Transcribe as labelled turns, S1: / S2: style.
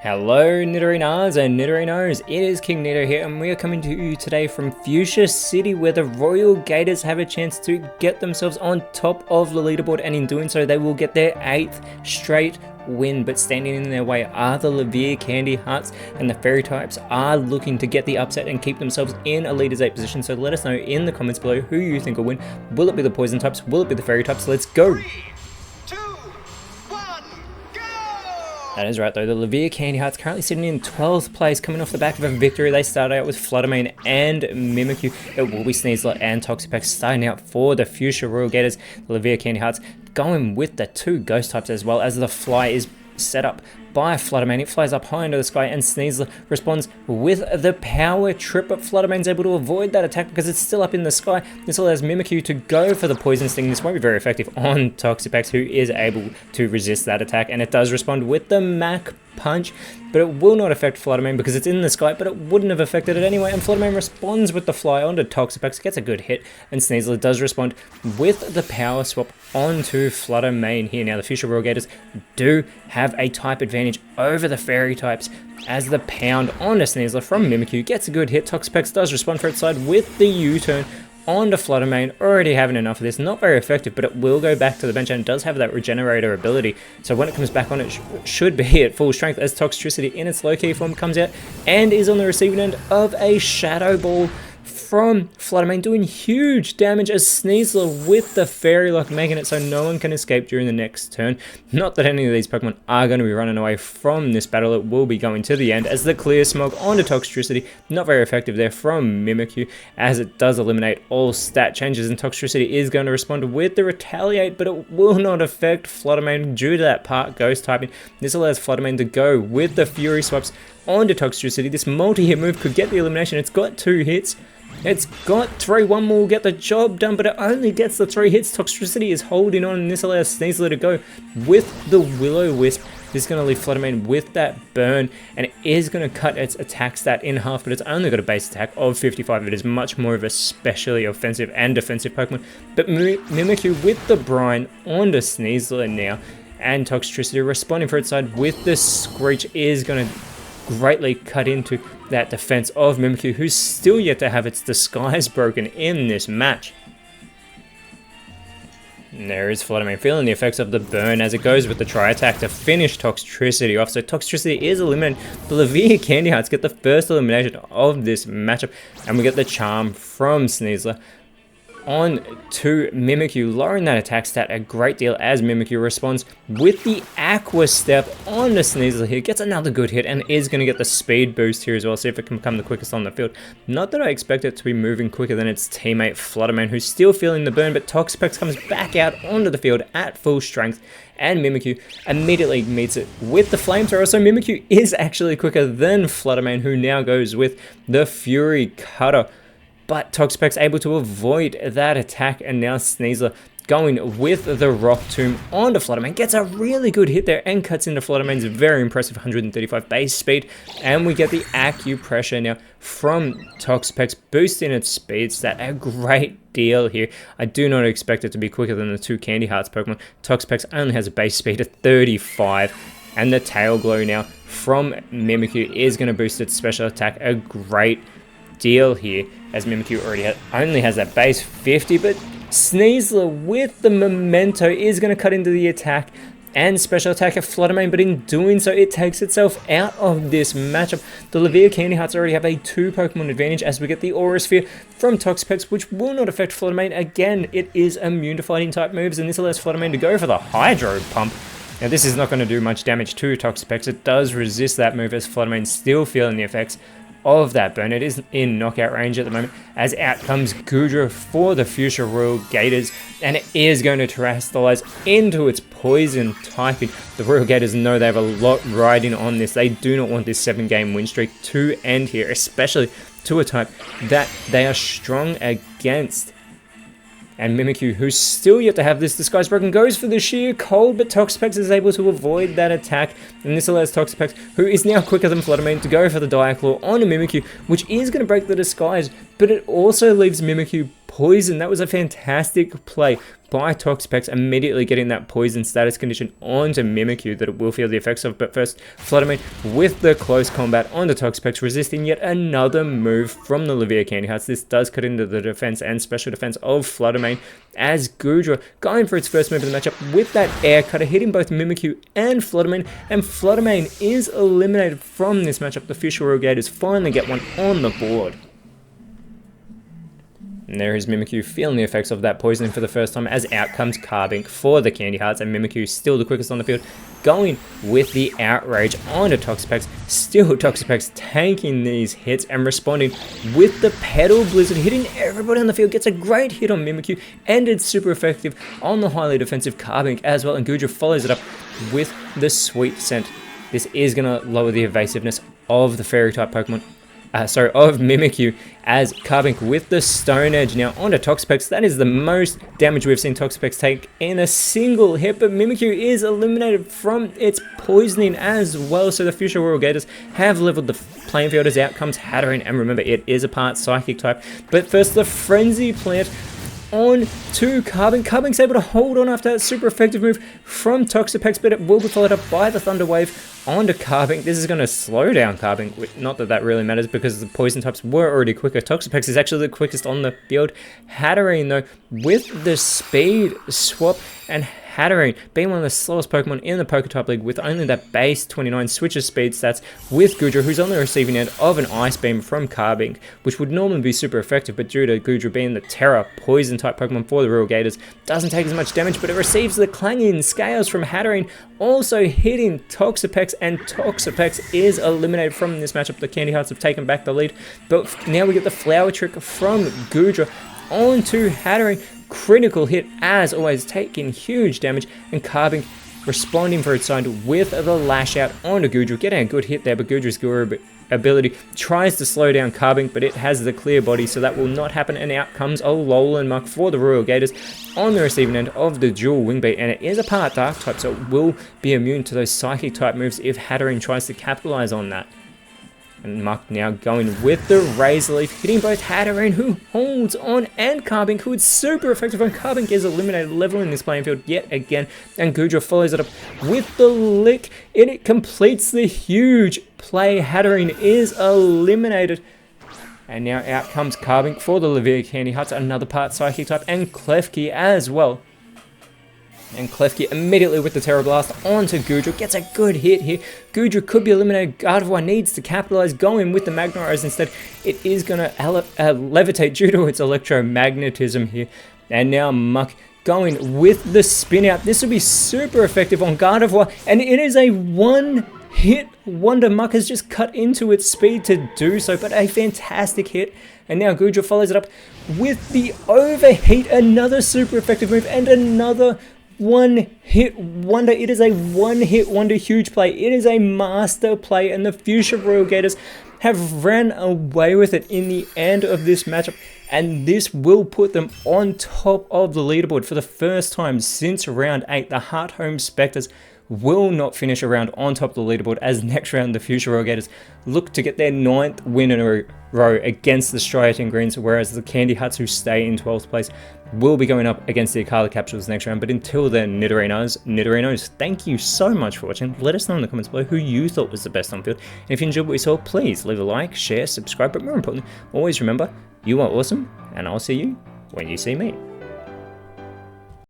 S1: Hello Nidorinas and Nidorinos, it is King Nido here and we are coming to you today from Fuchsia City where the Royal Gators have a chance to get themselves on top of the leaderboard, and in doing so they will get their 8th straight win. But standing in their way are the Levere Candy Hearts, and the Fairy types are looking to get the upset and keep themselves in a Leaders 8 position. So let us know in the comments below who you think will win. Will it be the Poison types? Will it be the Fairy types? Let's go! That is right though, the Levere Candy Hearts currently sitting in 12th place, coming off the back of a victory. They started out with Fluttermane and Mimikyu. It will be Sneasler and Toxapex starting out for the Fuchsia Royal Gators. The Levere Candy Hearts going with the 2 Ghost types, as well as the Fly is set up by Fluttermane. It flies up high into the sky and Sneasler responds with the power trip, but Fluttermane's able to avoid that attack because it's still up in the sky. This allows Mimikyu to go for the Poison Sting. This won't be very effective on Toxapex, who is able to resist that attack, and it does respond with the Mach Punch, but it will not affect Fluttermane because it's in the sky, but it wouldn't have affected it anyway, and Fluttermane responds with the Fly onto Toxapex, gets a good hit, and Sneasler does respond with the Power Swap onto Fluttermane here. Now the Fuchsia Royal Gators do have a type advantage over the Fairy types, as the pound onto Sneasler from Mimikyu gets a good hit. Toxapex does respond for its side with the U-turn onto Fluttermane, already having enough of this. Not very effective, but it will go back to the bench and does have that regenerator ability. So when it comes back on, it should be at full strength, as Toxtricity in its low-key form comes out and is on the receiving end of a Shadow Ball from Fluttermane, doing huge damage as Sneasler with the Fairy Lock, making it so no one can escape during the next turn. Not that any of these Pokemon are going to be running away from this battle. It will be going to the end, as the Clear Smog onto Toxtricity. Not very effective there from Mimikyu, as it does eliminate all stat changes, and Toxtricity is going to respond with the Retaliate, but it will not affect Fluttermane due to that part Ghost typing. This allows Fluttermane to go with the Fury Swaps onto Toxtricity. This multi-hit move could get the elimination. It's got 2 hits. It's got 3, 1 more will get the job done, but it only gets the 3 hits. Toxtricity is holding on, and this allows Sneasler to go with the Will-O-Wisp. This is going to leave Fluttermane with that burn, and it is going to cut its attack stat in half, but it's only got a base attack of 55. It is much more of a specially offensive and defensive Pokemon. But Mimikyu with the Brine onto Sneasler now, and Toxtricity responding for its side with the Screech is going to greatly cut into that defense of Mimikyu, who's still yet to have its disguise broken in this match. And there is Fluttermane feeling the effects of the burn as it goes with the Tri-Attack to finish Toxtricity off. So Toxtricity is eliminated. The Levere Candy Hearts get the first elimination of this matchup, and we get the Charm from Sneasler on to Mimikyu, lowering that attack stat a great deal as Mimikyu responds with the Aqua Step on the Sneasler here. Gets another good hit and is going to get the speed boost here as well, see if it can become the quickest on the field. Not that I expect it to be moving quicker than its teammate Fluttermane, who's still feeling the burn, but Toxapex comes back out onto the field at full strength, and Mimikyu immediately meets it with the Flamethrower. So Mimikyu is actually quicker than Fluttermane, who now goes with the Fury Cutter. But Toxapex able to avoid that attack, and now Sneasler going with the Rock Tomb onto Fluttermane. Gets a really good hit there and cuts into Fluttermane's very impressive 135 base speed. And we get the Acupressure now from Toxapex, boosting its speed stat a great deal here. I do not expect it to be quicker than the 2 Candy Hearts Pokemon. Toxapex only has a base speed of 35. And the Tail Glow now from Mimikyu is going to boost its special attack a great deal here, as Mimikyu only has that base 50, but Sneasler with the Memento is going to cut into the attack and special attack of Fluttermane, but in doing so it takes itself out of this matchup. The Levere Candy Hearts already have a 2 Pokemon advantage, as we get the Aura Sphere from Toxapex, which will not affect Fluttermane. Again, it is immune to fighting type moves, and this allows Fluttermane to go for the Hydro Pump. Now this is not going to do much damage to Toxapex. It does resist that move, as Fluttermane's still feeling the effects of that burn. It is in knockout range at the moment, as out comes Goodra for the Fuchsia Royal Gators, and it is going to Terastallize into its poison typing. The Royal Gators know they have a lot riding on this. They do not want this 7-game win streak to end here, especially to a type that they are strong against. And Mimikyu, who's still yet to have this disguise broken, goes for the Sheer Cold, but Toxapex is able to avoid that attack, and this allows Toxapex, who is now quicker than Fluttermane, to go for the Dire Claw on a Mimikyu, which is going to break the disguise, but it also leaves Mimikyu poison. That was a fantastic play by Toxapex, immediately getting that poison status condition onto Mimikyu that it will feel the effects of. But first, Fluttermane with the close combat onto Toxapex, resisting yet another move from the Levia Candy Hearts. This does cut into the defense and special defense of Fluttermane, as Goodra going for its first move of the matchup with that air cutter, hitting both Mimikyu and Fluttermane is eliminated from this matchup. The Fuchsia Royal Gators finally get one on the board. And there is Mimikyu feeling the effects of that poisoning for the first time, as out comes Carbink for the Candy Hearts, and Mimikyu still the quickest on the field, going with the Outrage onto Toxapex. Still Toxapex tanking these hits and responding with the Petal Blizzard, hitting everybody on the field, gets a great hit on Mimikyu, and it's super effective on the highly defensive Carbink as well, and Goodra follows it up with the Sweet Scent. This is going to lower the evasiveness of the Fairy-type Pokemon. Of Mimikyu, as Carbink with the Stone Edge now onto Toxapex. That is the most damage we've seen Toxapex take in a single hit, but Mimikyu is eliminated from its poisoning as well. So the Fuchsia Royal Gators have leveled the playing field, as out comes Hatterene, and remember, it is a part Psychic type. But first, the Frenzy Plant on to Carbink. Carbink's able to hold on after that super effective move from Toxapex, but it will be followed up by the Thunder Wave onto Carbink. This is going to slow down Carbink. Not that that really matters, because the poison types were already quicker. Toxapex is actually the quickest on the field. Hatterene, though, with the speed swap, and Hatterene being one of the slowest Pokemon in the Poketype League with only that base 29 switcher speed stats, with Goodra, who's on the receiving end of an Ice Beam from Carbink, which would normally be super effective, but due to Goodra being the Terra Poison type Pokemon for the Royal Gators, doesn't take as much damage, but it receives the Clanging Scales from Hatterene, also hitting Toxapex, and Toxapex is eliminated from this matchup. The Candy Hearts have taken back the lead, but now we get the Flower Trick from Goodra onto Hatterene. Critical hit as always, taking huge damage, and Carbink responding for its side with the Lash Out onto Goodra, getting a good hit there, but Goodra's ability tries to slow down Carbink, but it has the clear body, so that will not happen, and out comes Alolan Muck for the Royal Gators on the receiving end of the dual Wing Beat, and it is a part Dark type, so it will be immune to those Psychic type moves if Hatterene tries to capitalize on that. And Muck now going with the Razor Leaf, hitting both Hatterene, who holds on, and Carbink, who is super effective, and Carbink is eliminated, leveling this playing field yet again, and Goodra follows it up with the Lick, and it completes the huge play. Hatterene is eliminated, and now out comes Carbink for the Levia Candy Hearts, another part Psychic type, and Klefki as well. And Klefki immediately with the Terra Blast onto Goodra, gets a good hit here. Goodra could be eliminated. Gardevoir needs to capitalize, going with the Magnerise instead. It is going to levitate due to its electromagnetism here. And now Muck going with the Spin Out. This will be super effective on Gardevoir, and it is a one-hit wonder. Muck has just cut into its speed to do so, but a fantastic hit. And now Goodra follows it up with the Overheat, another super effective move, and another one-hit wonder. It is a one-hit wonder huge play. It is a master play, and the Fuchsia Royal Gators have ran away with it in the end of this matchup, and this will put them on top of the leaderboard for the first time since round 8. The Heart Home Spectres will not finish around on top of the leaderboard, as next round the Fuchsia Royal Gators look to get their 9th win in a row against the Striaton Greens, whereas the Candy Hearts, who stay in 12th place, will be going up against the Akala Capsules next round. But until then, Nidorinos, thank you so much for watching. Let us know in the comments below who you thought was the best on field. And if you enjoyed what you saw, please leave a like, share, subscribe, but more importantly, always remember, you are awesome, and I'll see you when you see me.